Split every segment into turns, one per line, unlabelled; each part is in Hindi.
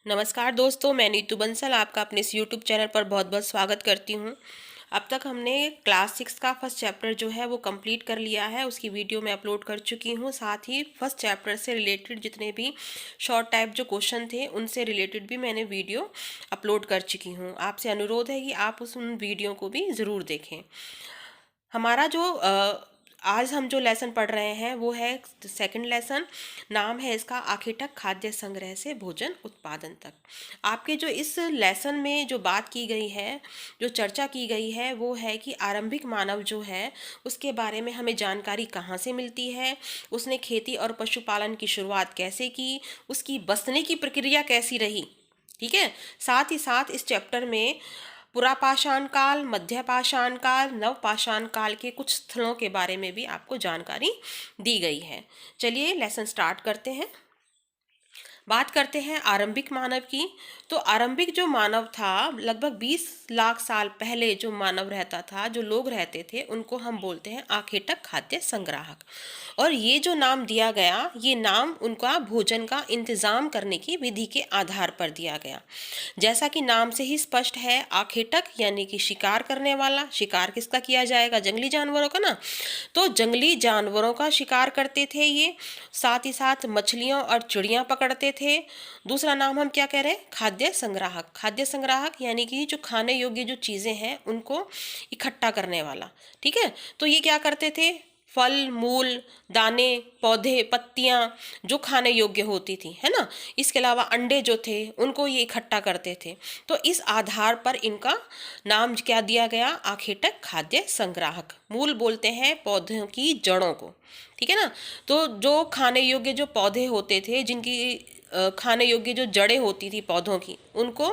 नमस्कार दोस्तों, मैं नीतू बंसल आपका अपने इस यूट्यूब चैनल पर बहुत बहुत स्वागत करती हूँ। अब तक हमने क्लास 6 का फर्स्ट चैप्टर जो है वो कंप्लीट कर लिया है। उसकी वीडियो मैं अपलोड कर चुकी हूँ। साथ ही फर्स्ट चैप्टर से रिलेटेड जितने भी शॉर्ट टाइप जो क्वेश्चन थे उनसे रिलेटेड भी मैंने वीडियो अपलोड कर चुकी हूँ। आपसे अनुरोध है कि आप उन वीडियो को भी ज़रूर देखें। हमारा जो आज हम जो लेसन पढ़ रहे हैं वो है सेकंड लेसन। नाम है इसका आखेटक खाद्य संग्रह से भोजन उत्पादन तक। आपके जो इस लेसन में जो बात की गई है, जो चर्चा की गई है, वो है कि आरंभिक मानव जो है उसके बारे में हमें जानकारी कहाँ से मिलती है, उसने खेती और पशुपालन की शुरुआत कैसे की, उसकी बसने की प्रक्रिया कैसी रही। ठीक है। साथ ही साथ इस चैप्टर में पुरापाषाण काल, मध्यपाषाण काल, नवपाषाण काल के कुछ स्थलों के बारे में भी आपको जानकारी दी गई है। चलिए लेसन स्टार्ट करते हैं। बात करते हैं आरंभिक मानव की। तो आरंभिक जो मानव था, लगभग 20 लाख साल पहले जो मानव रहता था, जो लोग रहते थे, उनको हम बोलते हैं आखेटक खाद्य संग्राहक। और ये जो नाम दिया गया, ये नाम उनका भोजन का इंतजाम करने की विधि के आधार पर दिया गया। जैसा कि नाम से ही स्पष्ट है, आखेटक यानी कि शिकार करने वाला। शिकार किसका किया जाएगा? जंगली जानवरों का ना। तो जंगली जानवरों का शिकार करते थे ये। साथ ही साथ मछलियों और चिड़ियां पकड़ते थे। दूसरा नाम हम क्या कह रहे हैं? खाद्य संग्राहक। खाद्य संग्राहक यानी कि जो खाने योग्य जो चीज़ें हैं उनको इकट्ठा करने वाला। ठीक है। तो ये क्या करते थे? फल, मूल, दाने, पौधे, पत्तियां जो खाने योग्य होती थी, है ना। इसके अलावा अंडे जो थे उनको ये इकट्ठा करते थे। तो इस आधार पर इनका नाम क्या दिया गया? आखेटक खाद्य संग्राहक। मूल बोलते हैं पौधों की जड़ों को। ठीक है ना। तो जो खाने योग्य जो पौधे होते थे, जिनकी खाने योग्य जो जड़ें होती थी पौधों की, उनको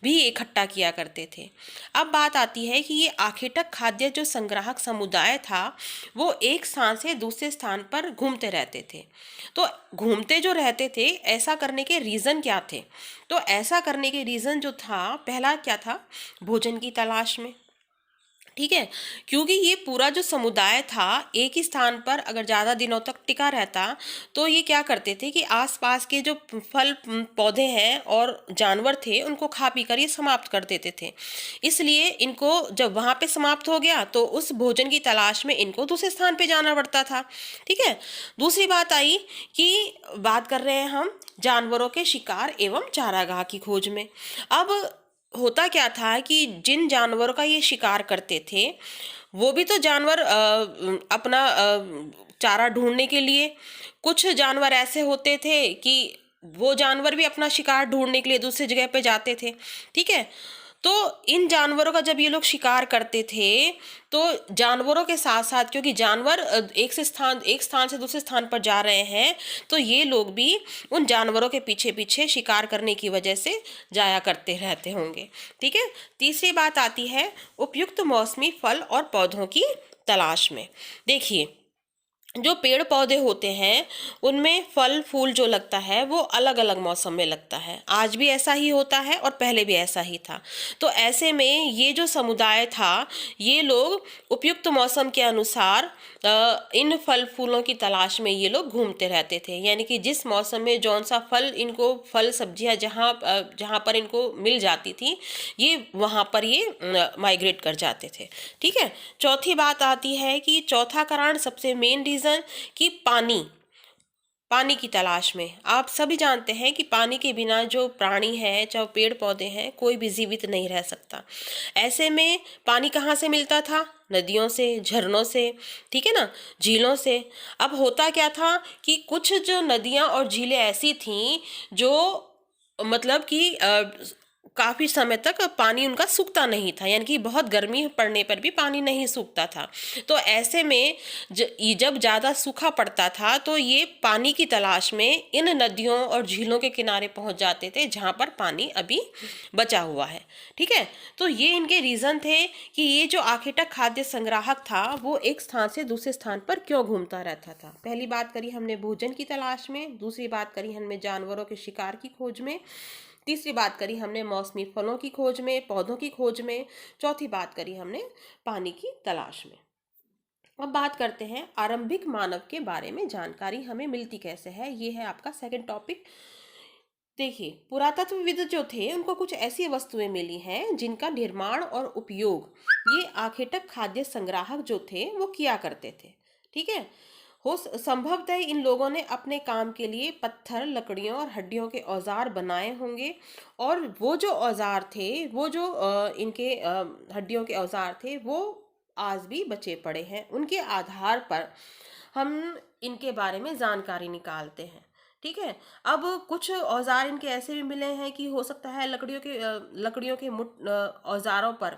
भी इकट्ठा किया करते थे। अब बात आती है कि ये आखेटक खाद्य जो संग्राहक समुदाय था वो एक स्थान से दूसरे स्थान पर घूमते रहते थे। तो घूमते जो रहते थे, ऐसा करने के रीज़न क्या थे? तो ऐसा करने के रीज़न जो था, पहला क्या था? भोजन की तलाश में। ठीक है। क्योंकि ये पूरा जो समुदाय था एक ही स्थान पर अगर ज़्यादा दिनों तक टिका रहता, तो ये क्या करते थे कि आसपास के जो फल पौधे हैं और जानवर थे उनको खा पी कर ये समाप्त कर देते थे। इसलिए इनको जब वहाँ पे समाप्त हो गया तो उस भोजन की तलाश में इनको दूसरे स्थान पे जाना पड़ता था। ठीक है। दूसरी बात आई कि बात कर रहे हैं हम जानवरों के शिकार एवं चारागाह की खोज में। अब होता क्या था कि जिन जानवरों का ये शिकार करते थे, वो भी तो जानवर अपना चारा ढूंढने के लिए, कुछ जानवर ऐसे होते थे कि वो जानवर भी अपना शिकार ढूंढने के लिए दूसरी जगह पे जाते थे। ठीक है। तो इन जानवरों का जब ये लोग शिकार करते थे, तो जानवरों के साथ साथ, क्योंकि जानवर एक स्थान से दूसरे स्थान पर जा रहे हैं, तो ये लोग भी उन जानवरों के पीछे पीछे शिकार करने की वजह से जाया करते रहते होंगे। ठीक है। तीसरी बात आती है उपयुक्त मौसमी फल और पौधों की तलाश में। देखिए, जो पेड़ पौधे होते हैं उनमें फल फूल जो लगता है वो अलग अलग मौसम में लगता है। आज भी ऐसा ही होता है और पहले भी ऐसा ही था। तो ऐसे में ये जो समुदाय था, ये लोग उपयुक्त मौसम के अनुसार इन फल फूलों की तलाश में ये लोग घूमते रहते थे। यानी कि जिस मौसम में जौन सा फल इनको, फल सब्जियां जहाँ पर इनको मिल जाती थी, ये वहाँ पर ये माइग्रेट कर जाते थे। ठीक है। चौथी बात आती है कि चौथा कारण, सबसे मेन रीज़न, कि पानी की तलाश में। आप सभी जानते हैं कि पानी के बिना जो प्राणी है, चाहे पेड़ पौधे हैं, कोई भी जीवित नहीं रह सकता। ऐसे में पानी कहाँ से मिलता था? नदियों से, झरनों से। ठीक है ना, झीलों से। अब होता क्या था कि कुछ जो नदियाँ और झीलें ऐसी थीं जो मतलब कि काफ़ी समय तक पानी उनका सूखता नहीं था, यानी कि बहुत गर्मी पड़ने पर भी पानी नहीं सूखता था। तो ऐसे में जब ज़्यादा सूखा पड़ता था तो ये पानी की तलाश में इन नदियों और झीलों के किनारे पहुंच जाते थे जहां पर पानी अभी बचा हुआ है। ठीक है। तो ये इनके रीज़न थे कि ये जो आखेटक खाद्य संग्राहक था वो एक स्थान से दूसरे स्थान पर क्यों घूमता रहता था। पहली बात करी हमने भोजन की तलाश में, दूसरी बात करी हमने जानवरों के शिकार की खोज में, तीसरी बात करी हमने मौसमी फलों की खोज में, पौधों की खोज में, चौथी बात करी हमने पानी की तलाश में। अब बात करते हैं आरंभिक मानव के बारे में। जानकारी हमें मिलती कैसे है, ये है आपका सेकंड टॉपिक। देखिए, पुरातत्वविद जो थे उनको कुछ ऐसी वस्तुएं मिली हैं जिनका निर्माण और उपयोग ये आखेटक खाद्य संग्राहक जो थे वो किया करते थे। ठीक है। संभवतः इन लोगों ने अपने काम के लिए पत्थर, लकड़ियों और हड्डियों के औजार बनाए होंगे। और वो जो औजार थे, वो जो इनके हड्डियों के औजार थे, वो आज भी बचे पड़े हैं। उनके आधार पर हम इनके बारे में जानकारी निकालते हैं। ठीक है। अब कुछ औजार इनके ऐसे भी मिले हैं कि हो सकता है लकड़ियों के औजारों पर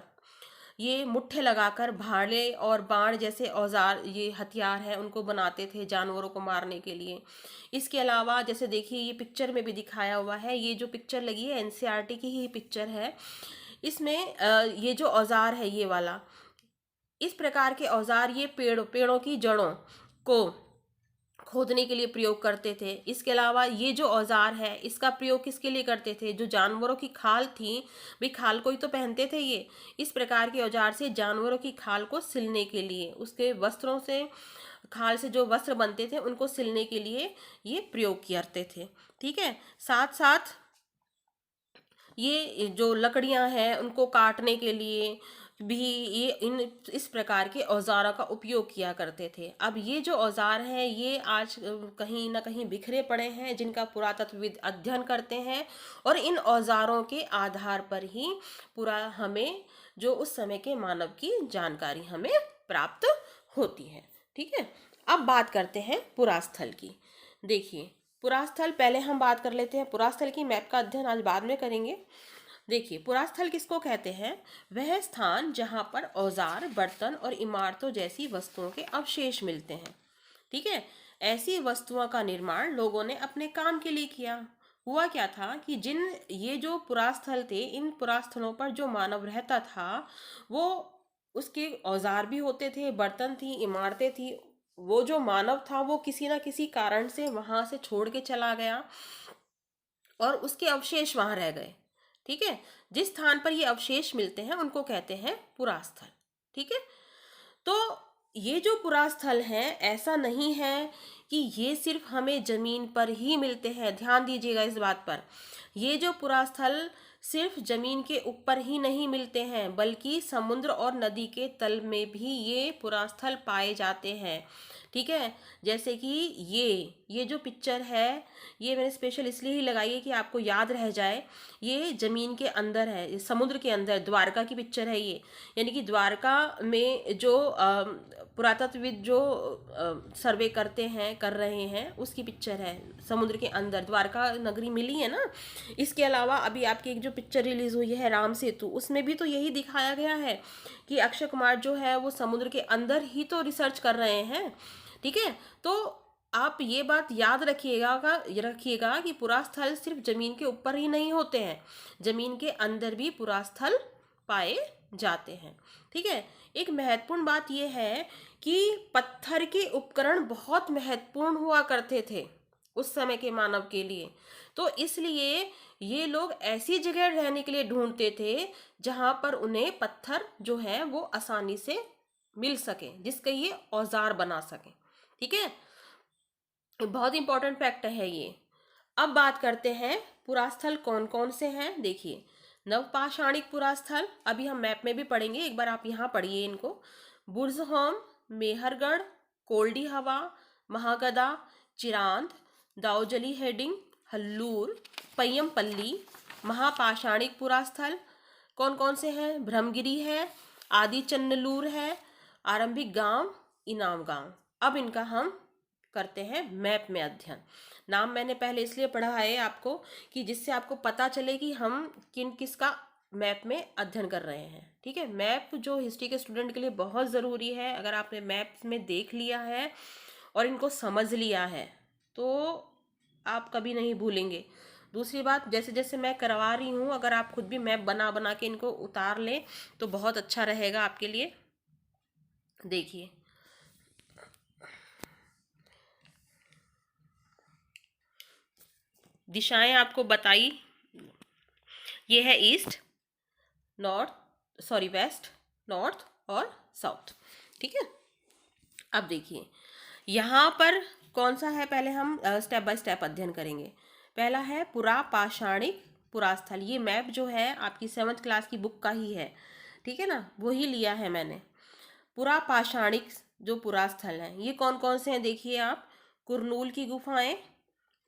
ये मुट्ठे लगाकर भाले और बाण जैसे औजार, ये हथियार है, उनको बनाते थे जानवरों को मारने के लिए। इसके अलावा जैसे देखिए, ये पिक्चर में भी दिखाया हुआ है, ये जो पिक्चर लगी है एनसीईआरटी की ही पिक्चर है। इसमें ये जो औजार है ये वाला, इस प्रकार के औजार ये पेड़ों की जड़ों को खोदने के लिए प्रयोग करते थे। इसके अलावा ये जो औजार है इसका प्रयोग किसके लिए करते थे? जो जानवरों की खाल थी, भाई खाल को ही तो पहनते थे ये। इस प्रकार के औजार से जानवरों की खाल को सिलने के लिए, उसके वस्त्रों से, खाल से जो वस्त्र बनते थे उनको सिलने के लिए ये प्रयोग करते थे। ठीक है। साथ साथ ये जो लकड़ियां हैं उनको काटने के लिए भी ये इस प्रकार के औजारों का उपयोग किया करते थे। अब ये जो औजार हैं ये आज कहीं ना कहीं बिखरे पड़े हैं, जिनका पुरातत्वविद अध्ययन करते हैं। और इन औजारों के आधार पर ही पूरा हमें जो उस समय के मानव की जानकारी हमें प्राप्त होती है। ठीक है। अब बात करते हैं पुरास्थल की। देखिए, पुरास्थल पहले हम बात कर लेते हैं। पुरास्थल की मैप का अध्ययन आज बाद में करेंगे। देखिए, पुरास्थल किसको कहते हैं? वह स्थान जहां पर औजार, बर्तन और इमारतों जैसी वस्तुओं के अवशेष मिलते हैं। ठीक है। ऐसी वस्तुओं का निर्माण लोगों ने अपने काम के लिए किया। हुआ क्या था कि ये जो पुरास्थल थे, इन पुरास्थलों पर जो मानव रहता था वो, उसके औजार भी होते थे, बर्तन थी, इमारतें थी। वो जो मानव था वो किसी ना किसी कारण से वहां से छोड़ के चला गया और उसके अवशेष वहां रह गए। ठीक है। जिस स्थान पर ये अवशेष मिलते हैं उनको कहते हैं पुरास्थल। ठीक है। तो ये जो पुरास्थल हैं, ऐसा नहीं है कि ये सिर्फ हमें जमीन पर ही मिलते हैं। ध्यान दीजिएगा इस बात पर। ये जो पुरास्थल सिर्फ जमीन के ऊपर ही नहीं मिलते हैं, बल्कि समुद्र और नदी के तल में भी ये पुरास्थल पाए जाते हैं। ठीक है। जैसे कि ये जो पिक्चर है, ये मैंने स्पेशल इसलिए ही लगाई है कि आपको याद रह जाए। ये जमीन के अंदर है, ये समुद्र के अंदर द्वारका की पिक्चर है ये। यानी कि द्वारका में जो पुरातत्वविद जो सर्वे कर रहे हैं, उसकी पिक्चर है। समुद्र के अंदर द्वारका नगरी मिली है ना। इसके अलावा अभी आपकी एक जो पिक्चर रिलीज हुई है राम सेतु, उसमें भी तो यही दिखाया गया है कि अक्षय कुमार जो है वो समुद्र के अंदर ही तो रिसर्च कर रहे हैं। ठीक है। तो आप ये बात याद रखिएगा कि पुरास्थल सिर्फ जमीन के ऊपर ही नहीं होते हैं, जमीन के अंदर भी पुरास्थल पाए जाते हैं। ठीक है। एक महत्वपूर्ण बात यह है कि पत्थर के उपकरण बहुत महत्वपूर्ण हुआ करते थे उस समय के मानव के लिए। तो इसलिए ये लोग ऐसी जगह रहने के लिए ढूंढते थे जहां पर उन्हें पत्थर जो है वो आसानी से मिल सके, जिसके ये औजार बना सके। ठीक है। बहुत इंपॉर्टेंट फैक्ट है ये। अब बात करते हैं पुरास्थल कौन कौन से हैं। देखिए, नवपाषाणिक पुरास्थल अभी हम मैप में भी पढ़ेंगे, एक बार आप यहाँ पढ़िए इनको। बुर्जहोम, मेहरगढ़, कोल्डी हवा, महागदा, चिरांद, दाऊजली हेडिंग, हल्लूर, पय्यमपल्ली। महापाषाणिक पुरास्थल कौन कौन से हैं? ब्रह्मगिरी है, आदि चन्नलूर है, आरंभिक गांव, इनाम गांव। अब इनका हम करते हैं मैप में अध्ययन। नाम मैंने पहले इसलिए पढ़ा है आपको कि जिससे आपको पता चले कि हम किसका मैप में अध्ययन कर रहे हैं। ठीक है। मैप जो हिस्ट्री के स्टूडेंट के लिए बहुत ज़रूरी है। अगर आपने मैप में देख लिया है और इनको समझ लिया है तो आप कभी नहीं भूलेंगे। दूसरी बात, जैसे जैसे मैं करवा रही हूँ, अगर आप खुद भी मैप बना बना के इनको उतार लें तो बहुत अच्छा रहेगा आपके लिए। देखिए, दिशाएं आपको बताई, ये है ईस्ट, वेस्ट, नॉर्थ और साउथ। ठीक है। अब देखिए यहाँ पर कौन सा है, पहले हम स्टेप बाय स्टेप अध्ययन करेंगे। पहला है पुरापाषाणिक पुरास्थल। ये मैप जो है आपकी 7th क्लास की बुक का ही है, ठीक है ना, वही लिया है मैंने। पुरापाषाणिक जो पुरास्थल हैं ये कौन कौन से हैं देखिए आप। कुरनूल की गुफाएं,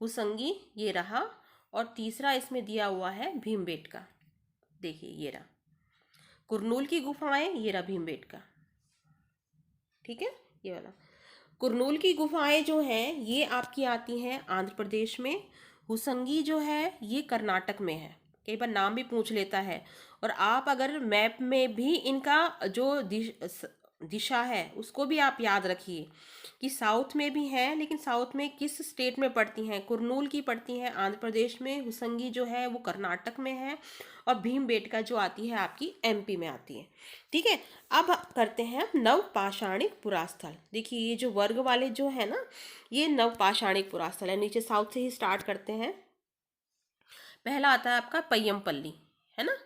हुसंगी ये रहा, और तीसरा इसमें दिया हुआ है भीमबेटका। देखिए ये रहा कुरनूल की गुफाएं, ये रहा भीमबेटका, ठीक है। ये वाला कुरनूल की गुफाएं जो हैं ये आपकी आती हैं आंध्र प्रदेश में। हुसंगी जो है ये कर्नाटक में है, कई बार नाम भी पूछ लेता है। और आप अगर मैप में भी इनका जो दिशा है उसको भी आप याद रखिए कि साउथ में भी है, लेकिन साउथ में किस स्टेट में पड़ती हैं। कुरनूल की पड़ती हैं आंध्र प्रदेश में, हुसंगी जो है वो कर्नाटक में है, और भीमबेटका जो आती है आपकी एमपी में आती है, ठीक है। अब करते हैं नवपाषाणिक पुरास्थल। देखिए ये जो वर्ग वाले जो है ना, ये नवपाषाणिक पुरास्थल है। नीचे साउथ से ही स्टार्ट करते हैं। पहला आता है आपका पय्यमपल्ली, है ना।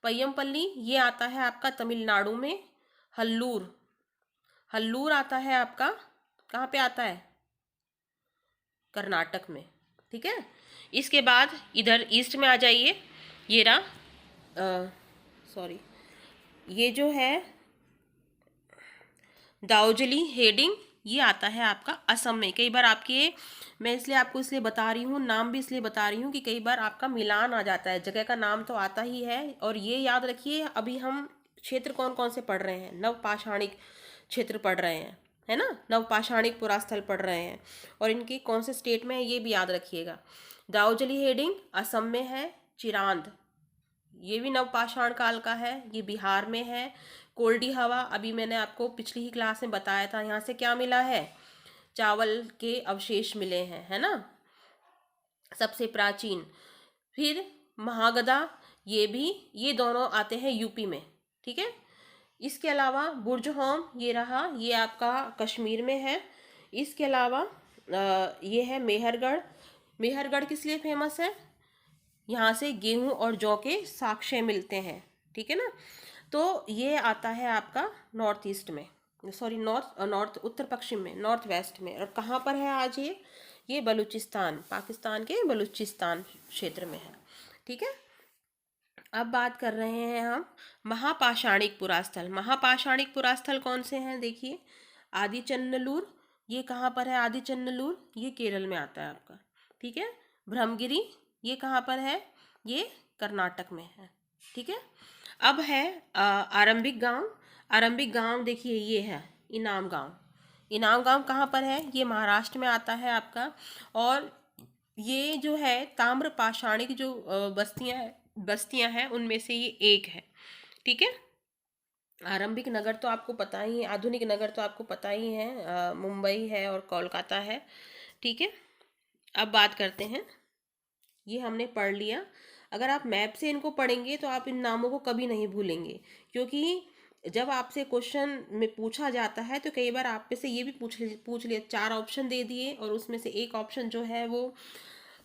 पय्यमपल्ली ये आता है आपका तमिलनाडु में। हल्लूर, हल्लूर आता है आपका, कहाँ पे आता है, कर्नाटक में, ठीक है। इसके बाद इधर ईस्ट में आ जाइए। ये रहा सॉरी, ये जो है दार्जिली हेडिंग, ये आता है आपका असम में। कई बार आपके, मैं इसलिए आपको इसलिए बता रही हूँ, नाम भी इसलिए बता रही हूँ कि कई बार आपका मिलान आ जाता है, जगह का नाम तो आता ही है। और ये याद रखिए अभी हम क्षेत्र कौन कौन से पढ़ रहे हैं, नवपाषाणिक क्षेत्र पढ़ रहे हैं, है ना, नवपाषाणिक पुरास्थल पढ़ रहे हैं, और इनके कौन से स्टेट में है ये भी याद रखिएगा। दार्जिली हेडिंग असम में है। चिरांद ये भी नवपाषाण काल का है, ये बिहार में है। कोल्डी हवा अभी मैंने आपको पिछली ही क्लास में बताया था, यहाँ से क्या मिला है, चावल के अवशेष मिले हैं, है ना, सबसे प्राचीन। फिर महागधा, ये दोनों आते हैं यूपी में, ठीक है। इसके अलावा बुर्जहोम ये रहा, ये आपका कश्मीर में है। इसके अलावा ये है मेहरगढ़। मेहरगढ़ किस लिए फेमस है, यहाँ से गेहूं और जौ के साक्ष्य मिलते हैं, ठीक है ना। तो ये आता है आपका नॉर्थ ईस्ट में, सॉरी नॉर्थ उत्तर पश्चिम में, नॉर्थ वेस्ट में। और कहाँ पर है आज ये बलूचिस्तान, पाकिस्तान के बलूचिस्तान क्षेत्र में है, ठीक है। अब बात कर रहे हैं हम महापाषाणिक पुरास्थल। महापाषाणिक पुरास्थल कौन से हैं देखिए। आदिचन्नलूर, ये कहाँ पर है, आदिचन्नलूर ये केरल में आता है आपका, ठीक है। ब्रह्मगिरी ये कहाँ पर है, ये कर्नाटक में है, ठीक है। अब है आरंभिक गांव। आरंभिक गांव देखिए ये है इनाम गांव। इनाम गांव कहाँ पर है, ये महाराष्ट्र में आता है आपका। और ये जो है ताम्रपाषाणिक जो बस्तियां हैं उनमें से ये एक है, ठीक है। आरंभिक नगर तो आपको पता ही है, आधुनिक नगर तो आपको पता ही है, मुंबई है और कोलकाता है, ठीक है। अब बात करते हैं, ये हमने पढ़ लिया। अगर आप मैप से इनको पढ़ेंगे तो आप इन नामों को कभी नहीं भूलेंगे, क्योंकि जब आपसे क्वेश्चन में पूछा जाता है तो कई बार आप पे से ये भी पूछ लिया, 4 ऑप्शन दे दिए और उसमें से एक ऑप्शन जो है वो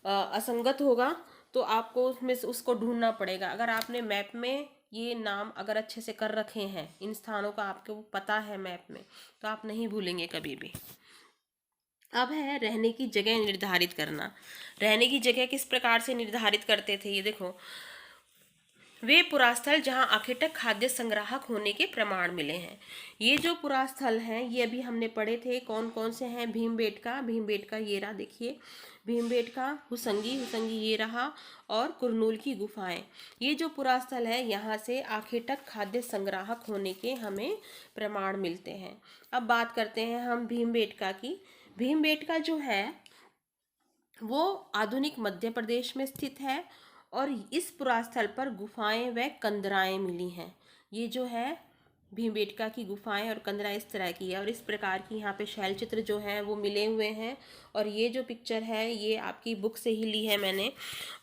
असंगत होगा, तो आपको उसमें से उसको ढूंढना पड़ेगा। अगर आपने मैप में ये नाम अगर अच्छे से कर रखे हैं, इन स्थानों का आपको पता है मैप में, तो आप नहीं भूलेंगे कभी भी। अब है रहने की जगह निर्धारित करना। रहने की जगह किस प्रकार से निर्धारित करते थे, ये देखो। वे पुरास्थल जहां आखिर तक खाद्य संग्राहक होने के प्रमाण मिले हैं। ये जो पुरास्थल हैं ये अभी हमने पढ़े थे, कौन कौन से हैं। भीमबेटका, भीमबेटका ये रहा देखिए, भीमबेटका। हुसंगी, हुसंगी ये रहा। और कुरनूल की गुफाएं, ये जो पुरास्थल है यहाँ से आखिर तक खाद्य संग्राहक होने के हमें प्रमाण मिलते हैं। अब बात करते हैं हम भीमबेटका की। भीमबेटका जो है वो आधुनिक मध्य प्रदेश में स्थित है, और इस पुरास्थल पर गुफाएं व कंदराएं मिली हैं। ये जो है भीमबेटका की गुफाएं और कंदरा इस तरह की है, और इस प्रकार की यहाँ पे शैल चित्र जो हैं वो मिले हुए हैं। और ये जो पिक्चर है ये आपकी बुक से ही ली है मैंने।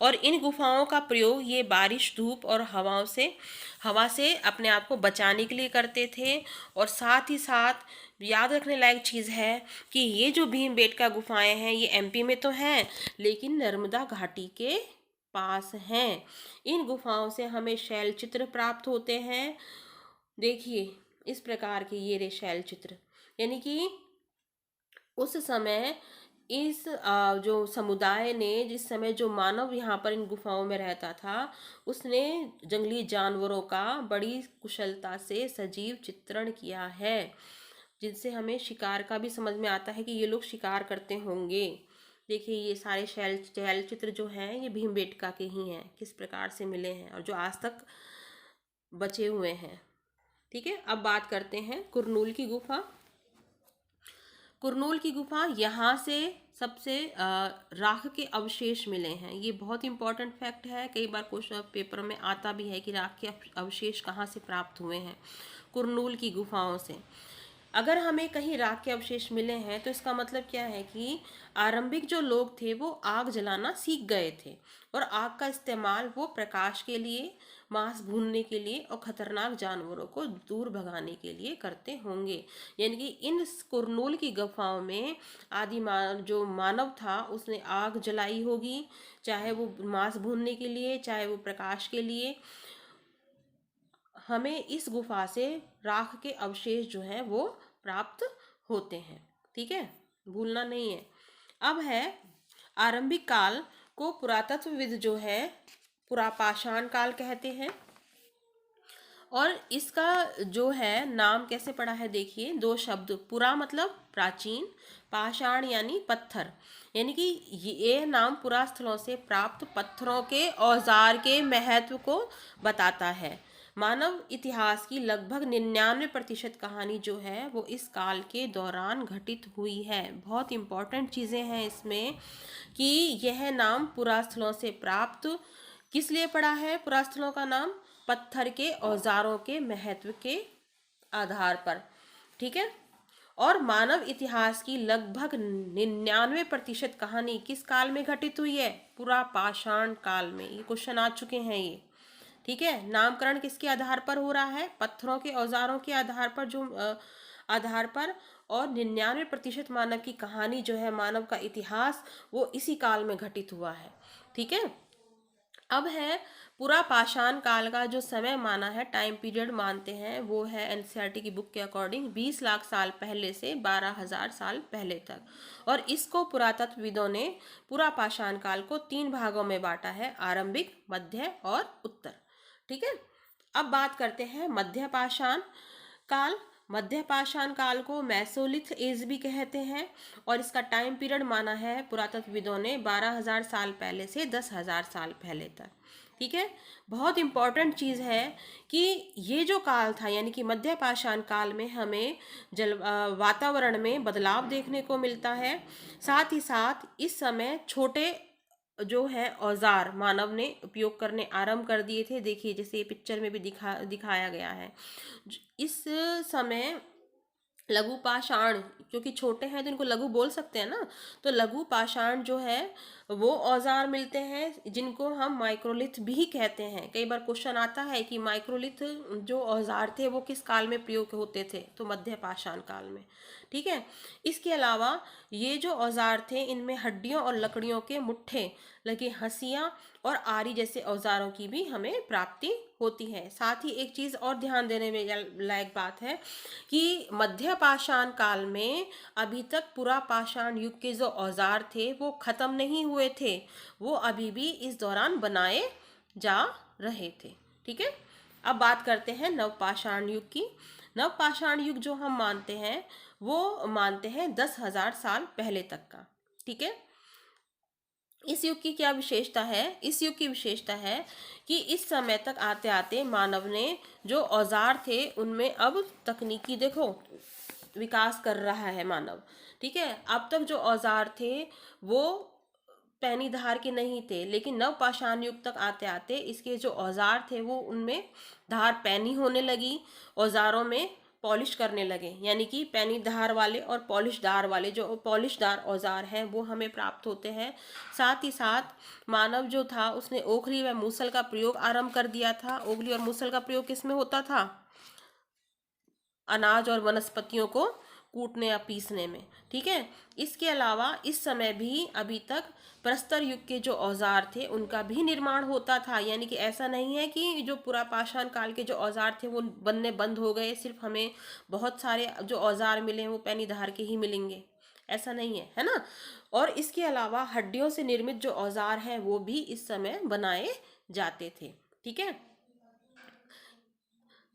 और इन गुफाओं का प्रयोग ये बारिश, धूप और हवा से अपने आप को बचाने के लिए करते थे। और साथ ही साथ याद रखने लायक चीज़ है कि ये जो भीमबेटका गुफाएं हैं ये एमपी में तो हैं, लेकिन नर्मदा घाटी के पास हैं। इन गुफाओं से हमें शैल चित्र प्राप्त होते हैं। देखिए इस प्रकार के ये रे शैल चित्र, यानी कि उस समय इस जो समुदाय ने जिस समय जो मानव यहाँ पर इन गुफाओं में रहता था, उसने जंगली जानवरों का बड़ी कुशलता से सजीव चित्रण किया है, जिनसे हमें शिकार का भी समझ में आता है कि ये लोग शिकार करते होंगे। देखिए ये सारे शैल चित्र जो हैं ये भीमबेटका के ही हैं, किस प्रकार से मिले हैं और जो आज तक बचे हुए हैं। ठीक है, अब बात करते हैं कुरनूल की गुफा। कुरनूल की गुफा, यहाँ से सबसे राख के अवशेष मिले हैं। ये बहुत इंपॉर्टेंट फैक्ट है, कई बार क्वेश्चन पेपर में आता भी है कि राख के अवशेष कहाँ से प्राप्त हुए हैं। कुरनूल की गुफाओं से। अगर हमें कहीं राख के अवशेष मिले हैं तो इसका मतलब क्या है कि आरंभिक जो लोग थे वो आग जलाना सीख गए थे, और आग का इस्तेमाल वो प्रकाश के लिए, मांस भूनने के लिए और खतरनाक जानवरों को दूर भगाने के लिए करते होंगे। यानी कि इन कुरनूल की गुफाओं में जो मानव था उसने आग जलाई होगी, चाहे वो मांस भूनने के लिए, चाहे वो प्रकाश के लिए। हमें इस गुफा से राख के अवशेष जो हैं वो प्राप्त होते हैं। ठीक है, भूलना नहीं है। अब है आरंभिक काल को पुरातत्वविद जो है पुरापाषाण काल कहते हैं, और इसका जो है नाम कैसे पड़ा है देखिए, दो शब्द, पुरा मतलब प्राचीन, पाषाण यानी पत्थर, यानी कि ये नाम पुरास्थलों से प्राप्त पत्थरों के औजार के महत्व को बताता है। मानव इतिहास की लगभग 99% कहानी जो है वो इस काल के दौरान घटित हुई है। बहुत इंपॉर्टेंट चीज़ें हैं इसमें कि यह नाम पुरास्थलों से प्राप्त किस लिए पड़ा है, पुरास्थलों का नाम पत्थर के औजारों के महत्व के आधार पर। ठीक है, और मानव इतिहास की लगभग 99% कहानी किस काल में घटित हुई है, पुरापाषाण काल में। ये क्वेश्चन आ चुके हैं ये। ठीक है, नामकरण किसके आधार पर हो रहा है, पत्थरों के औजारों के आधार पर, आधार पर, और 99% मानव की कहानी जो है, मानव का इतिहास, वो इसी काल में घटित हुआ है। ठीक है, अब है पुरापाषाण काल का जो समय माना है, टाइम पीरियड मानते हैं, वो है एनसीईआरटी की बुक के अकॉर्डिंग 20 लाख साल पहले से 12,000 साल पहले तक। और इसको पुरातत्वविदों ने पुरापाषाण काल को 3 भागों में बांटा है, आरंभिक, मध्य और उत्तर। ठीक है, अब बात करते हैं मध्यपाषाण काल। मध्यपाषाण काल को मैसोलिथ एज भी कहते हैं, और इसका टाइम पीरियड माना है पुरातत्वविदों ने 12,000 साल पहले से 10,000 साल पहले तक। ठीक है, बहुत इंपॉर्टेंट चीज़ है कि ये जो काल था, यानी कि मध्यपाषाण काल में हमें वातावरण में बदलाव देखने को मिलता है। साथ ही साथ इस समय छोटे जो है औजार मानव ने उपयोग करने आरंभ कर दिए थे। देखिए जैसे ये पिक्चर में भी दिखाया गया है। इस समय लघु पाषाण, क्योंकि छोटे हैं तो इनको लघु बोल सकते हैं ना, तो लघु पाषाण जो है वो औजार मिलते हैं जिनको हम माइक्रोलिथ भी कहते हैं। कई बार क्वेश्चन आता है कि माइक्रोलिथ जो औजार थे वो किस काल में प्रयोग होते थे, तो मध्य पाषाण काल में। ठीक है, इसके अलावा ये जो औजार थे इनमें हड्डियों और लकड़ियों के मुट्ठे लगे हंसियां और आरी जैसे औजारों की भी हमें प्राप्ति होती है। साथ ही एक चीज़ और ध्यान देने में लायक बात है कि मध्य पाषाण काल में अभी तक पुरापाषाण युग के जो औजार थे वो खत्म नहीं हुए थे, वो अभी भी इस दौरान बनाए जा रहे थे। ठीक है, अब बात करते हैं नवपाषाण युग की। नवपाषाण युग जो हम मानते हैं वो मानते हैं 10,000 साल पहले तक का। ठीक है, इस युग की क्या विशेषता है, इस युग की विशेषता है कि इस समय तक आते आते मानव ने जो औजार थे उनमें अब तकनीकी देखो विकास कर रहा है मानव। ठीक है, अब तक जो औजार थे वो पैनी धार के नहीं थे, लेकिन नवपाषाण युग तक आते आते इसके जो औजार थे वो उनमें धार पैनी होने लगी, औजारों में पॉलिश करने लगे, यानी कि पैनी धार वाले और पॉलिशदार वाले, जो पॉलिशदार औजार हैं वो हमें प्राप्त होते हैं। साथ ही साथ मानव जो था उसने ओखली व मूसल का प्रयोग आरंभ कर दिया था। ओखली और मूसल का प्रयोग किस में होता था, अनाज और वनस्पतियों को कूटने या पीसने में। ठीक है, इसके अलावा इस समय भी अभी तक प्रस्तर युग के जो औजार थे उनका भी निर्माण होता था, यानी कि ऐसा नहीं है कि जो पुरापाषाण काल के जो औजार थे वो बनने बंद हो गए, सिर्फ हमें बहुत सारे जो औजार मिले हैं वो पैनी धार के ही मिलेंगे, ऐसा नहीं है, है ना। और इसके अलावा हड्डियों से निर्मित जो औजार हैं वो भी इस समय बनाए जाते थे। ठीक है,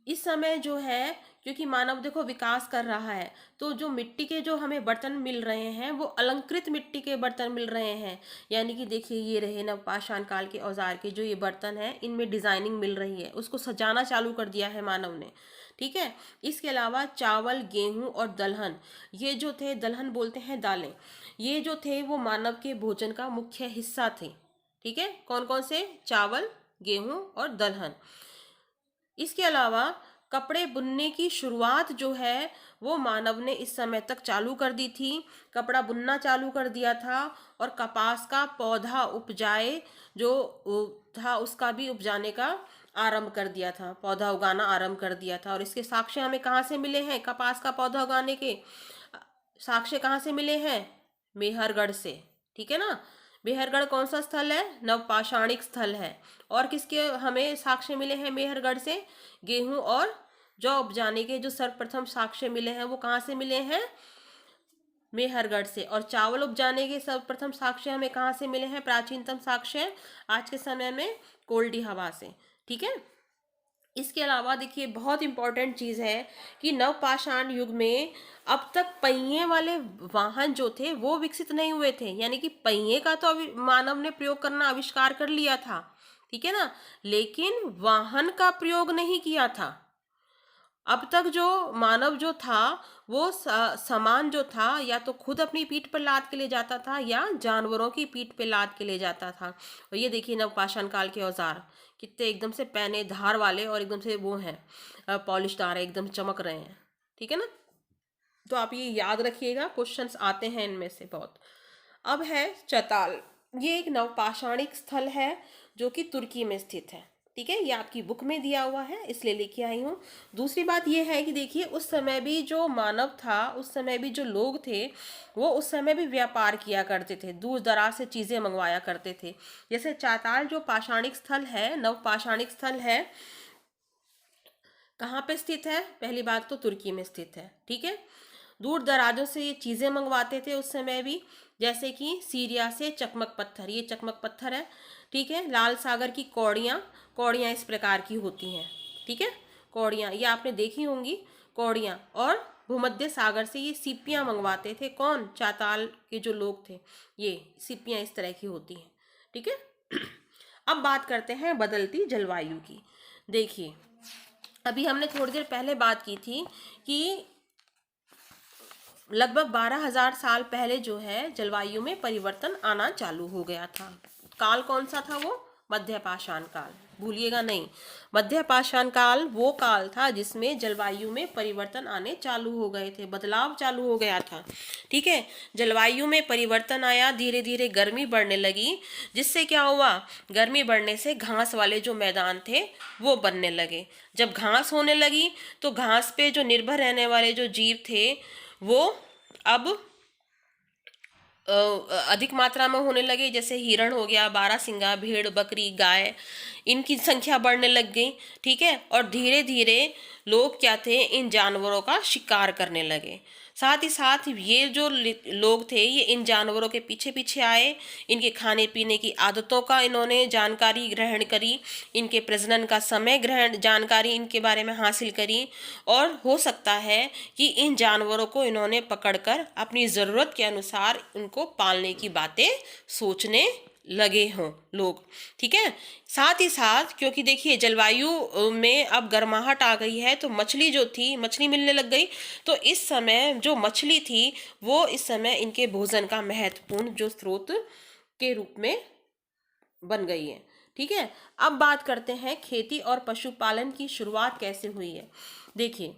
इस समय जो है, क्योंकि मानव देखो विकास कर रहा है, तो जो मिट्टी के जो हमें बर्तन मिल रहे हैं वो अलंकृत मिट्टी के बर्तन मिल रहे हैं। यानी कि देखिए ये रहे नवपाषाण काल के औजार के जो ये बर्तन हैं, इनमें डिजाइनिंग मिल रही है, उसको सजाना चालू कर दिया है मानव ने। ठीक है, इसके अलावा चावल, गेहूं और दलहन, ये जो थे, दलहन बोलते हैं दालें, ये जो थे वो मानव के भोजन का मुख्य हिस्सा थे। ठीक है, कौन कौन से? चावल, गेहूं और दलहन। इसके अलावा कपड़े बुनने की शुरुआत जो है वो मानव ने इस समय तक चालू कर दी थी, कपड़ा बुनना चालू कर दिया था। और कपास का पौधा उपजाए जो था उसका भी उपजाने का आरंभ कर दिया था, पौधा उगाना आरंभ कर दिया था। और इसके साक्ष्य हमें कहाँ से मिले हैं? कपास का पौधा उगाने के साक्ष्य कहाँ से मिले हैं? मेहरगढ़ से। ठीक है ना, मेहरगढ़ कौन सा स्थल है? नवपाषाणिक स्थल है। और किसके हमें साक्ष्य मिले हैं मेहरगढ़ से? गेहूं और जौ उपजाने के जो सर्वप्रथम साक्ष्य मिले हैं वो कहाँ से मिले हैं? मेहरगढ़ से। और चावल उपजाने के सर्वप्रथम साक्ष्य हमें कहाँ से मिले हैं? प्राचीनतम साक्ष्य आज के समय में कोल्डी हवा से। ठीक है, इसके अलावा देखिए बहुत इंपॉर्टेंट चीज़ है कि नवपाषाण युग में अब तक पहिए वाले वाहन जो थे वो विकसित नहीं हुए थे। यानी कि पहिए का तो मानव ने प्रयोग करना आविष्कार कर लिया था, ठीक है ना, लेकिन वाहन का प्रयोग नहीं किया था। अब तक जो मानव जो था वो सामान जो था या तो खुद अपनी पीठ पर लाद के ले जाता था या जानवरों की पीठ पे लाद के ले जाता था। और ये देखिए नवपाषाण काल के औजार कितने एकदम से पैने धार वाले और एकदम से वो हैं, पॉलिशदार है, एकदम चमक रहे हैं। ठीक है ना, तो आप ये याद रखिएगा, क्वेश्चंस आते हैं इनमें से बहुत। अब है चैताल, ये एक नवपाषाणिक स्थल है जो कि तुर्की में स्थित है। ठीक है, ये आपकी बुक में दिया हुआ है इसलिए लेके आई हूँ। दूसरी बात ये है कि देखिए उस समय भी जो मानव था, उस समय भी जो लोग थे वो उस समय भी व्यापार किया करते थे, दूर दराज से चीज़ें मंगवाया करते थे। जैसे चैताल जो पाषाणिक स्थल है, नवपाषाणिक स्थल है, कहाँ पे स्थित है? पहली बात तो तुर्की में स्थित है। ठीक है, दूर दराजों से ये चीज़ें मंगवाते थे उस समय भी, जैसे कि सीरिया से चकमक पत्थर, ये चकमक पत्थर है। ठीक है, लाल सागर की कौड़ियाँ, कौड़ियाँ इस प्रकार की होती हैं। ठीक है, कौड़ियाँ ये आपने देखी होंगी, कौड़ियाँ। और भूमध्य सागर से ये सीपियाँ मंगवाते थे, कौन? चाताल के जो लोग थे, ये सीपियाँ इस तरह की होती हैं। ठीक है, अब बात करते हैं बदलती जलवायु की। देखिए अभी हमने थोड़ी देर पहले बात की थी कि लगभग 12,000 साल पहले जो है जलवायु में परिवर्तन आना चालू हो गया था। काल कौन सा था वो? मध्यपाषाण काल, भूलिएगा नहीं। मध्यपाषाण काल वो काल था जिसमें जलवायु में परिवर्तन आने चालू हो गए थे, बदलाव चालू हो गया था। ठीक है, जलवायु में परिवर्तन आया, धीरे धीरे गर्मी बढ़ने लगी, जिससे क्या हुआ? गर्मी बढ़ने से घास वाले जो मैदान थे वो बनने लगे। जब घास होने लगी तो घास पे जो निर्भर रहने वाले जो जीव थे वो अब अधिक मात्रा में होने लगे। जैसे हिरण हो गया, बारहसिंगा, भेड़, बकरी, गाय, इनकी संख्या बढ़ने लग गई। ठीक है, और धीरे धीरे लोग क्या थे? इन जानवरों का शिकार करने लगे। साथ ही साथ ये जो लोग थे ये इन जानवरों के पीछे पीछे आए, इनके खाने पीने की आदतों का इन्होंने जानकारी ग्रहण करी, इनके प्रजनन का समय ग्रहण जानकारी इनके बारे में हासिल करी। और हो सकता है कि इन जानवरों को इन्होंने पकड़कर अपनी ज़रूरत के अनुसार उनको पालने की बातें सोचने लगे हों लोग। ठीक है, साथ ही साथ क्योंकि देखिए जलवायु में अब गर्माहट आ गई है तो मछली जो थी, मछली मिलने लग गई। तो इस समय जो मछली थी वो इस समय इनके भोजन का महत्वपूर्ण जो स्रोत के रूप में बन गई है। ठीक है, अब बात करते हैं खेती और पशुपालन की शुरुआत कैसे हुई है। देखिए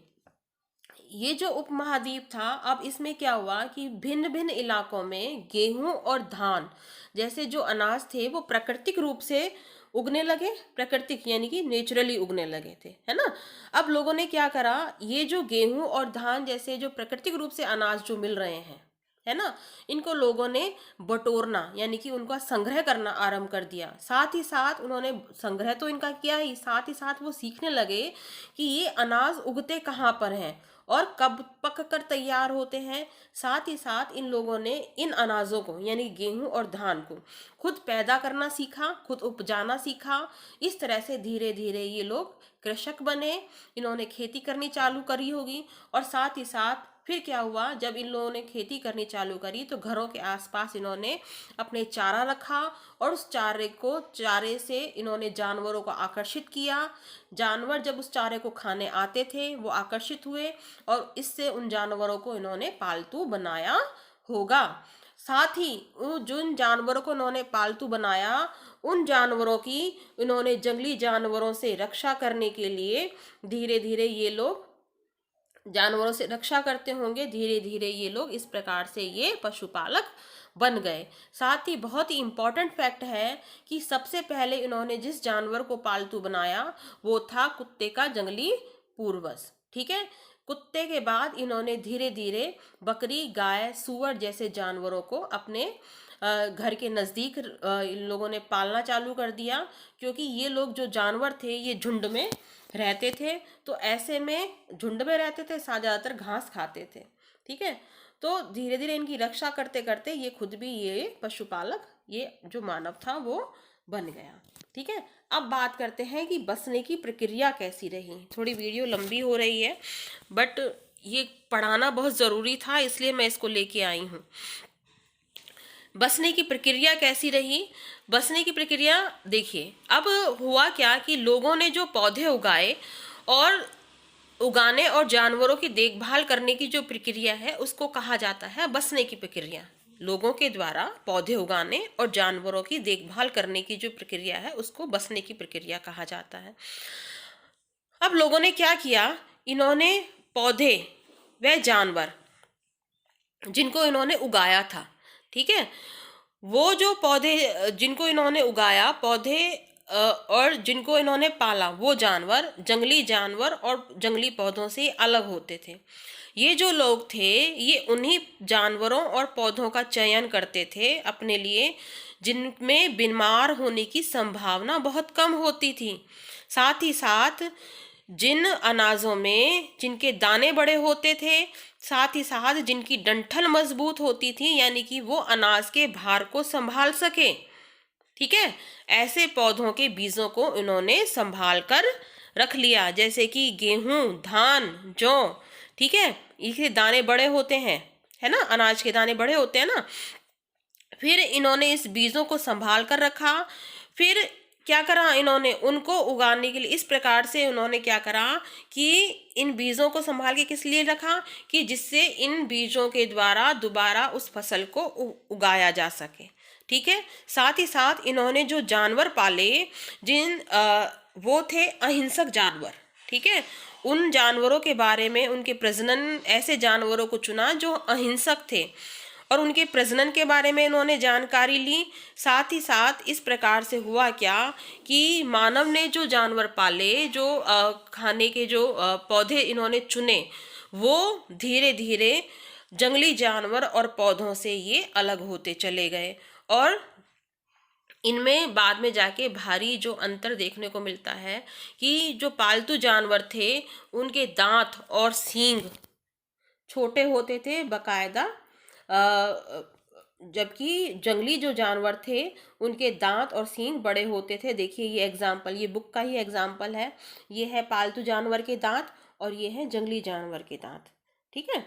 ये जो उपमहाद्वीप था, अब इसमें क्या हुआ कि भिन्न भिन्न इलाकों में गेहूं और धान जैसे जो अनाज थे वो प्राकृतिक रूप से उगने लगे, प्राकृतिक यानी कि नेचुरली उगने लगे थे, है ना। अब लोगों ने क्या करा, ये जो गेहूं और धान जैसे जो प्राकृतिक रूप से अनाज जो मिल रहे हैं, है ना, इनको लोगों ने बटोरना यानी कि उनका संग्रह करना आरंभ कर दिया। साथ ही साथ उन्होंने संग्रह तो इनका किया ही, साथ ही साथ वो सीखने लगे कि ये अनाज उगते कहाँ पर हैं और कब पक कर तैयार होते हैं। साथ ही साथ इन लोगों ने इन अनाजों को यानी गेहूं और धान को खुद पैदा करना सीखा, खुद उपजाना सीखा। इस तरह से धीरे धीरे ये लोग कृषक बने, इन्होंने खेती करनी चालू करी होगी। और साथ ही साथ फिर क्या हुआ, जब इन लोगों ने खेती करनी चालू करी तो घरों के आसपास इन्होंने अपने चारा रखा और उस चारे से इन्होंने जानवरों को आकर्षित किया। जानवर जब उस चारे को खाने आते थे वो आकर्षित हुए और इससे उन जानवरों को इन्होंने पालतू बनाया होगा। साथ ही जिन जानवरों को इन्होंने पालतू बनाया उन जानवरों की इन्होंने जंगली जानवरों से रक्षा करने के लिए धीरे धीरे ये लोग जानवरों से रक्षा करते होंगे। धीरे धीरे ये लोग इस प्रकार से ये पशुपालक बन गए। साथ ही बहुत ही इम्पोर्टेंट फैक्ट है कि सबसे पहले इन्होंने जिस जानवर को पालतू बनाया वो था कुत्ते का जंगली पूर्वज। ठीक है, कुत्ते के बाद इन्होंने धीरे धीरे बकरी, गाय, सूअर जैसे जानवरों को अपने घर के नज़दीक इन लोगों ने पालना चालू कर दिया, क्योंकि ये लोग जो जानवर थे ये झुंड में रहते थे। तो ऐसे में झुंड में रहते थे, ज़्यादातर घास खाते थे। ठीक है, तो धीरे धीरे इनकी रक्षा करते करते ये खुद भी ये पशुपालक, ये जो मानव था वो बन गया। ठीक है, अब बात करते हैं कि बसने की प्रक्रिया कैसी रही। थोड़ी वीडियो लंबी हो रही है बट ये पढ़ाना बहुत ज़रूरी था, इसलिए मैं इसको लेके आई हूँ। बसने की प्रक्रिया कैसी रही। बसने की प्रक्रिया देखिए, अब हुआ क्या कि लोगों ने जो पौधे उगाए और उगाने और जानवरों की देखभाल करने की जो प्रक्रिया है उसको कहा जाता है बसने की प्रक्रिया। लोगों के द्वारा पौधे उगाने और जानवरों की देखभाल करने की जो प्रक्रिया है उसको बसने की प्रक्रिया कहा जाता है। अब लोगों ने क्या किया, इन्होंने पौधे व जानवर जिनको इन्होंने उगाया था, ठीक है, वो जो पौधे जिनको इन्होंने उगाया, पौधे और जिनको इन्होंने पाला, वो जानवर जंगली जानवर और जंगली पौधों से अलग होते थे। ये जो लोग थे ये उन्हीं जानवरों और पौधों का चयन करते थे अपने लिए जिनमें बीमार होने की संभावना बहुत कम होती थी। साथ ही साथ जिन अनाजों में जिनके दाने बड़े होते थे, साथ ही साथ जिनकी डंठल मजबूत होती थी, यानी कि वो अनाज के भार को संभाल सके, ठीक है, ऐसे पौधों के बीजों को इन्होंने संभाल कर रख लिया। जैसे कि गेहूं, धान, जौ, ठीक है, इसके दाने बड़े होते हैं, है ना, अनाज के दाने बड़े होते हैं ना। फिर इन्होंने इस बीजों को संभाल कर रखा। फिर क्या करा इन्होंने, उनको उगाने के लिए इस प्रकार से उन्होंने क्या करा कि इन बीजों को संभाल के किस लिए रखा कि जिससे इन बीजों के द्वारा दोबारा उस फसल को उगाया जा सके। ठीक है, साथ ही साथ इन्होंने जो जानवर पाले वो थे अहिंसक जानवर। ठीक है, उन जानवरों के बारे में, उनके प्रजनन, ऐसे जानवरों को चुना जो अहिंसक थे और उनके प्रजनन के बारे में इन्होंने जानकारी ली। साथ ही साथ इस प्रकार से हुआ क्या कि मानव ने जो जानवर पाले, जो खाने के जो पौधे इन्होंने चुने, वो धीरे धीरे जंगली जानवर और पौधों से ये अलग होते चले गए और इनमें बाद में जाके भारी जो अंतर देखने को मिलता है कि जो पालतू जानवर थे उनके दांत और सींग छोटे होते थे बाकायदा, जबकि जंगली जो जानवर थे उनके दांत और सींग बड़े होते थे। देखिए ये एग्जाम्पल, ये बुक का ही एग्जाम्पल है। ये है पालतू जानवर के दांत और ये है जंगली जानवर के दांत। ठीक है,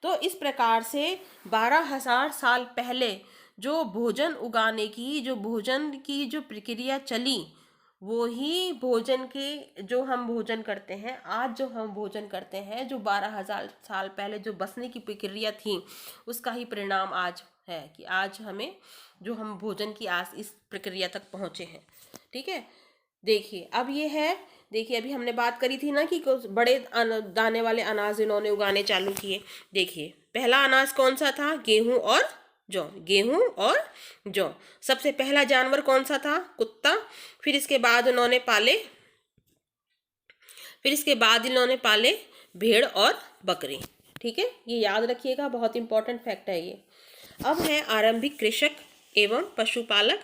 तो इस प्रकार से 12,000 साल पहले जो भोजन उगाने की, जो भोजन की जो प्रक्रिया चली, वो ही भोजन के जो हम भोजन करते हैं, आज जो हम भोजन करते हैं, जो 12,000 साल पहले जो बसने की प्रक्रिया थी उसका ही परिणाम आज है कि आज हमें जो हम भोजन की आज इस प्रक्रिया तक पहुँचे हैं। ठीक है, देखिए अब ये है, देखिए अभी हमने बात करी थी ना कि बड़े दाने वाले अनाज इन्होंने उगाने चालू किए। देखिए पहला अनाज कौन सा था, गेहूं और जौ। गेहूं और जौ। सबसे पहला जानवर कौन सा था, कुत्ता। फिर इसके बाद इन्होंने पाले भेड़ और बकरी। ठीक है, ये याद रखिएगा, बहुत इंपॉर्टेंट फैक्ट है ये। अब है आरंभिक कृषक एवं पशुपालक।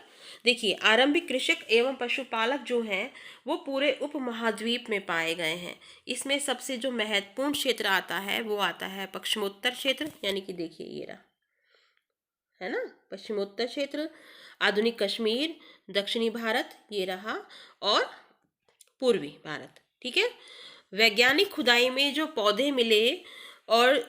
देखिए, आरंभिक कृषक एवं पशुपालक जो हैं वो पूरे उपमहाद्वीप में पाए गए हैं। इसमें सबसे जो महत्वपूर्ण क्षेत्र आता है वो आता है पश्चिमोत्तर क्षेत्र, यानी कि देखिए ये रहा, है ना, पश्चिमोत्तर क्षेत्र, आधुनिक कश्मीर, दक्षिणी भारत ये रहा, और पूर्वी भारत। ठीक है। वैज्ञानिक खुदाई में जो पौधे मिले और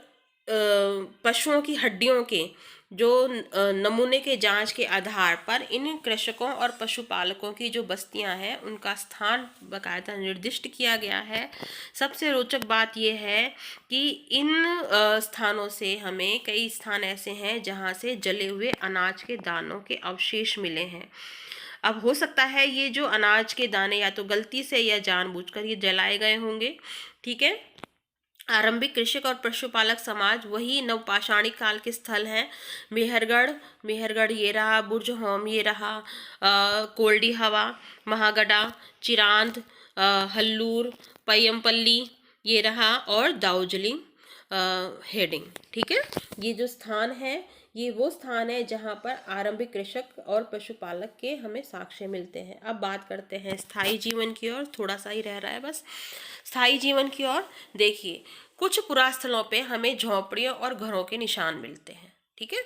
पशुओं की हड्डियों के जो नमूने के जांच के आधार पर इन कृषकों और पशुपालकों की जो बस्तियां हैं उनका स्थान बाकायदा निर्दिष्ट किया गया है। सबसे रोचक बात यह है कि इन स्थानों से हमें कई स्थान ऐसे हैं जहां से जले हुए अनाज के दानों के अवशेष मिले हैं। अब हो सकता है ये जो अनाज के दाने या तो गलती से या जानबूझकर ये जलाए गए होंगे। ठीक है। आरंभिक कृषक और पशुपालक समाज वही नवपाषाणिक काल के स्थल हैं। मेहरगढ़ ये रहा, बुर्जहोम ये रहा, कोल्डी हवा, महागढ़ा, चिरांद, हल्लूर, पय्यमपल्ली ये रहा, और दार्जिलिंग हेडिंग। ठीक है। ये जो स्थान है ये वो स्थान है जहाँ पर आरंभिक कृषक और पशुपालक के हमें साक्ष्य मिलते हैं। अब बात करते हैं स्थायी जीवन की ओर, थोड़ा सा ही रह रहा है बस। स्थायी जीवन की ओर देखिए, कुछ पुरास्थलों पे हमें झोंपड़ियों और घरों के निशान मिलते हैं। ठीक है।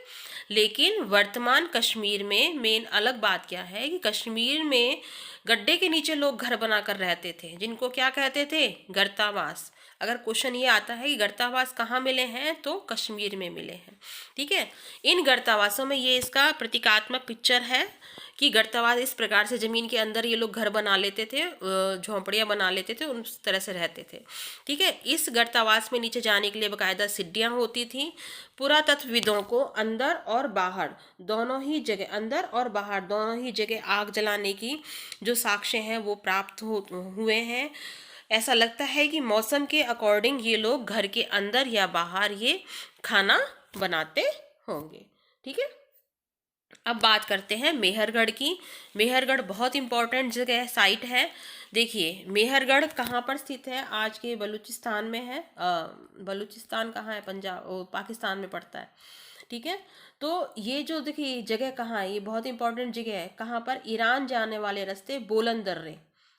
लेकिन वर्तमान कश्मीर में मेन अलग बात क्या है कि कश्मीर में गड्ढे के नीचे लोग घर बनाकर रहते थे, जिनको क्या कहते थे, गर्तावास। अगर क्वेश्चन ये आता है कि गर्तावास कहाँ मिले हैं, तो कश्मीर में मिले हैं। ठीक है। इन गर्तावासों में ये इसका प्रतीकात्मक पिक्चर है कि गर्तावास इस प्रकार से जमीन के अंदर ये लोग घर बना लेते थे, झोंपड़ियाँ बना लेते थे, उस तरह से रहते थे। ठीक है। इस गर्तावास में नीचे जाने के लिए बाकायदा सीढ़ियाँ होती थी। पुरातत्वविदों को अंदर और बाहर दोनों ही जगह आग जलाने की जो साक्ष्य हैं वो प्राप्त हुए हैं। ऐसा लगता है कि मौसम के अकॉर्डिंग ये लोग घर के अंदर या बाहर ये खाना बनाते होंगे। ठीक है। अब बात करते हैं मेहरगढ़ की। मेहरगढ़ बहुत इंपॉर्टेंट जगह साइट है। देखिए, मेहरगढ़ कहाँ पर स्थित है, आज के बलूचिस्तान में है। बलूचिस्तान कहाँ है, पंजाब पाकिस्तान में पड़ता है। ठीक है। तो ये जो देखिए जगह कहाँ है, ये बहुत इंपॉर्टेंट जगह है। कहाँ पर, ईरान जाने वाले रास्ते बोलन दर्रे।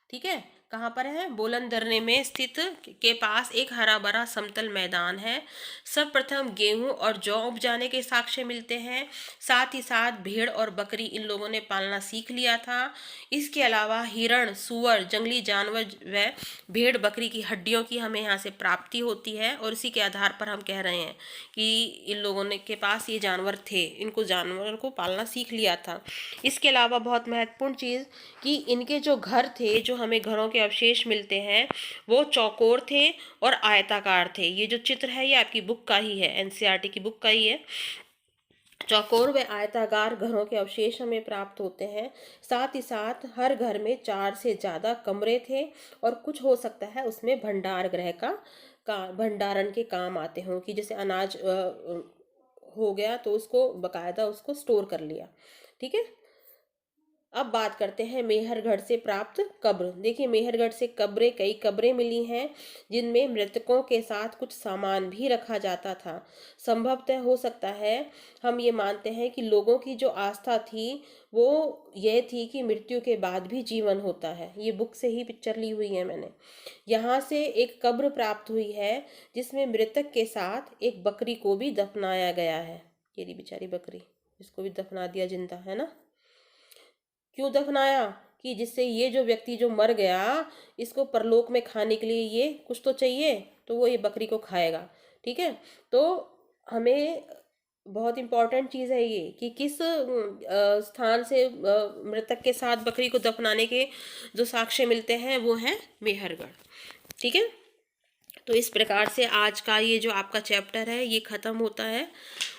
ठीक है। कहाँ पर है, बोलन दर्रे में स्थित के पास एक हरा भरा समतल मैदान है। सर्वप्रथम गेहूं और जौ उपजाने के साक्ष्य मिलते हैं। साथ ही साथ भेड़ और बकरी इन लोगों ने पालना सीख लिया था। इसके अलावा हिरण, सूअर, जंगली जानवर व भेड़ बकरी की हड्डियों की हमें यहाँ से प्राप्ति होती है, और इसी के आधार पर हम कह रहे हैं कि इन लोगों ने के पास ये जानवर थे, इनको जानवर को पालना सीख लिया था। इसके अलावा बहुत महत्वपूर्ण चीज़ कि इनके जो घर थे, जो हमें घरों के अवशेष मिलते हैं, वो चौकोर थे और आयताकार थे। ये जो चित्र है ये आपकी बुक का ही है, एनसीईआरटी की बुक का ही है। चौकोर व आयताकार घरों के अवशेष हमें प्राप्त होते हैं। साथ ही साथ हर घर में 4 से ज़्यादा कमरे थे, और कुछ हो सकता है उसमें भंडार गृह का भंडारण के काम आते हों, कि जैसे अनाज हो गया तो उसको बकायदा उसको स्टोर कर लिया। ठीक है। अब बात करते हैं मेहरगढ़ से प्राप्त कब्र। देखिए, मेहरगढ़ से कई कब्रें मिली हैं, जिनमें मृतकों के साथ कुछ सामान भी रखा जाता था। संभवतः हो सकता है, हम ये मानते हैं कि लोगों की जो आस्था थी वो ये थी कि मृत्यु के बाद भी जीवन होता है। ये बुक से ही पिक्चर ली हुई है मैंने। यहाँ से एक कब्र प्राप्त हुई है जिसमें मृतक के साथ एक बकरी को भी दफनाया गया है। ये रही बेचारी बकरी, इसको भी दफना दिया जिंदा, है ना। क्यों दफनाया, कि जिससे ये जो व्यक्ति जो मर गया, इसको परलोक में खाने के लिए ये कुछ तो चाहिए, तो वो ये बकरी को खाएगा। ठीक है। तो हमें बहुत इंपॉर्टेंट चीज़ है ये कि किस स्थान से मृतक के साथ बकरी को दफनाने के जो साक्ष्य मिलते हैं वो हैं मेहरगढ़। ठीक है। तो इस प्रकार से आज का ये जो आपका चैप्टर है ये ख़त्म होता है।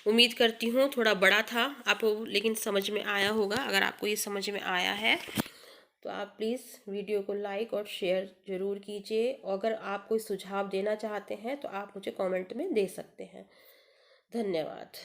उम्मीद करती हूँ थोड़ा बड़ा था आपको, लेकिन समझ में आया होगा। अगर आपको ये समझ में आया है तो आप प्लीज़ वीडियो को लाइक और शेयर ज़रूर कीजिए। अगर आप कोई सुझाव देना चाहते हैं तो आप मुझे कमेंट में दे सकते हैं। धन्यवाद।